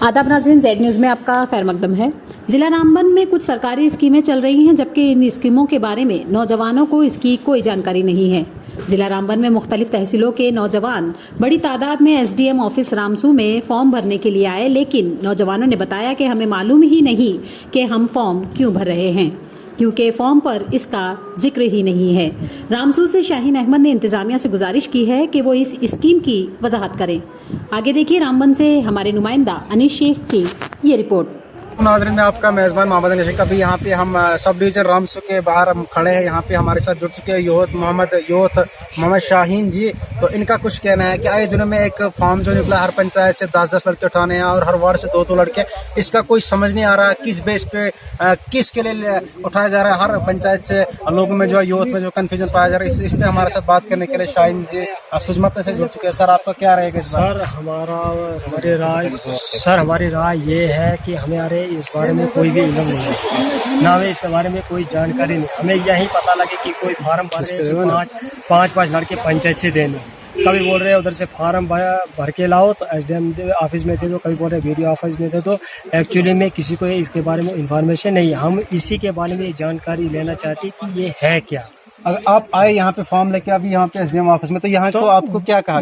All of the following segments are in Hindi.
आदाब नाज़रीन, जेड न्यूज़ में आपका खैर मकदम है। जिला रामबन में कुछ सरकारी स्कीमें चल रही हैं, जबकि इन स्कीमों के बारे में नौजवानों को इसकी कोई जानकारी नहीं है। जिला रामबन में मुख्तलिफ तहसीलों के नौजवान बड़ी तादाद में एसडीएम ऑफिस रामसू में फॉर्म भरने के लिए आए, लेकिन नौजवानों ने बताया कि हमें मालूम ही नहीं कि हम फॉर्म क्यों भर रहे हैं, क्योंकि फॉर्म पर इसका जिक्र ही नहीं है। रामसू से शाहीन अहमद ने इंतजामिया से गुजारिश की है कि वो इस स्कीम की वजाहत करें। आगे देखिए रामबन से हमारे नुमाइंदा अनीस शेख की ये रिपोर्ट। नाज़रीन, मैं आपका मेज़बान मोहम्मद अली शेख। अभी यहाँ पे हम सब डिवीजन रामसू के बाहर हम खड़े हैं। यहाँ पे हमारे साथ जुड़ चुके हैं मोहम्मद शाहीन जी। तो इनका कुछ कहना है कि आए दिनों में एक फॉर्म जो निकला, हर पंचायत से 10-10 लड़के उठाने हैं और हर वार्ड से 2-2 लड़के। इसका कोई समझ नहीं आ रहा किस बेस पे किसके लिए उठाया जा रहा है। हर पंचायत से लोगों में जो यूथ में जो कन्फ्यूजन पाया जा रहा है, इस पे हमारे साथ बात करने के लिए शाहीन जी सुजमत से जुड़ चुके हैं। सर, आपका क्या रहेगा? हमारी राय ये है कि हमारे इस बारे में कोई भी इल्म नहीं है, ना हमें इसके बारे में कोई जानकारी नहीं। हमें यही पता लगे कि कोई फार्म भरे, पाँच लड़के पंचायत से देने। कभी बोल रहे हैं उधर से फार्म भर के लाओ तो एसडीएम ऑफिस में दे दो, कभी बोल रहे वीडियो ऑफिस में दे दो। एक्चुअली में किसी को इसके बारे में इंफॉर्मेशन नहीं है। हम इसी के बारे में जानकारी लेना चाहते कि ये है क्या। अगर आप आए यहाँ पे फॉर्म लेके अभी यहाँ पे एसडीएम ऑफिस में, तो यहाँ तो आपको क्या कहा?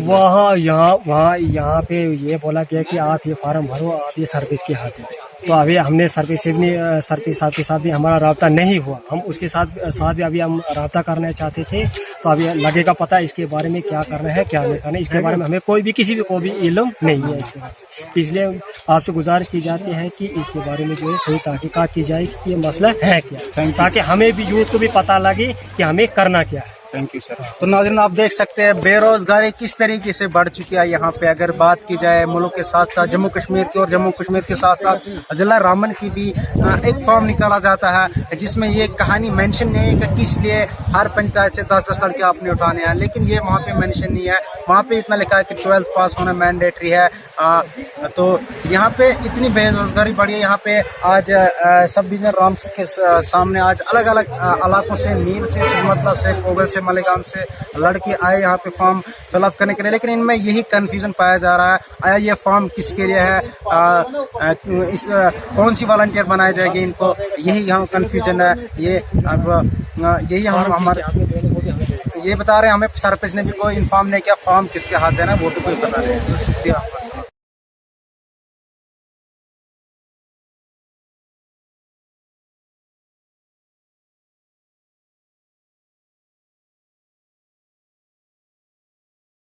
यहाँ पे ये बोला गया कि आप ये फार्म भरो, आप ये सर्विस के हाथ है। तो अभी हमने सर्विस साहब के साथ भी हमारा राब्ता नहीं हुआ। हम उसके साथ भी अभी हम राब्ता करना चाहते थे। तो अभी लगेगा पता इसके बारे में क्या करना है क्या नहीं करना है। इसके बारे में हमें कोई भी किसी भी को भी इल्म नहीं है इसके बारे में। इसलिए आपसे गुजारिश की जाती है कि इसके बारे में जो है सही तहकीकात की जाए कि ये मसला है क्या, ताकि हमें भी यूथ को भी पता लगे कि हमें करना क्या है। Thank you sir. तो नाज़रीन, आप देख सकते हैं बेरोजगारी किस तरीके से बढ़ चुकी है यहाँ पे। अगर बात की जाए मुल्क के साथ साथ जम्मू कश्मीर की, और जम्मू कश्मीर के साथ साथ जिला रामबन की भी एक फॉर्म निकाला जाता है जिसमें ये कहानी मेंशन नहीं है कि किस लिए हर पंचायत से 10-10 लड़के आपने उठाने हैं, लेकिन ये वहाँ पे मेंशन नहीं है। वहाँ पे इतना लिखा है कि 12th पास होना मैंडेटरी है। तो यहाँ पे इतनी बेरोजगारी बढ़ी है। यहाँ पे आज सब डिवीजन रामसू के सामने आज अलग अलग इलाकों से, नील से, सुजमतला से, कोगल से, मालेगाम से लड़के आए यहाँ पे फॉर्म फिलअप करने के लिए, लेकिन इनमें यही कंफ्यूजन पाया जा रहा है। आया ये फॉर्म किसके लिए है, इस कौन सी वॉलंटियर बनाई जाएगी, इनको यही हम कंफ्यूजन है। ये अब यही हम हमारे ये बता रहे हैं, हमें सरपंच ने भी कोई इन्फॉर्म नहीं किया फॉर्म किसके हाथ देना, वो तो कोई पता नहीं। शुक्रिया।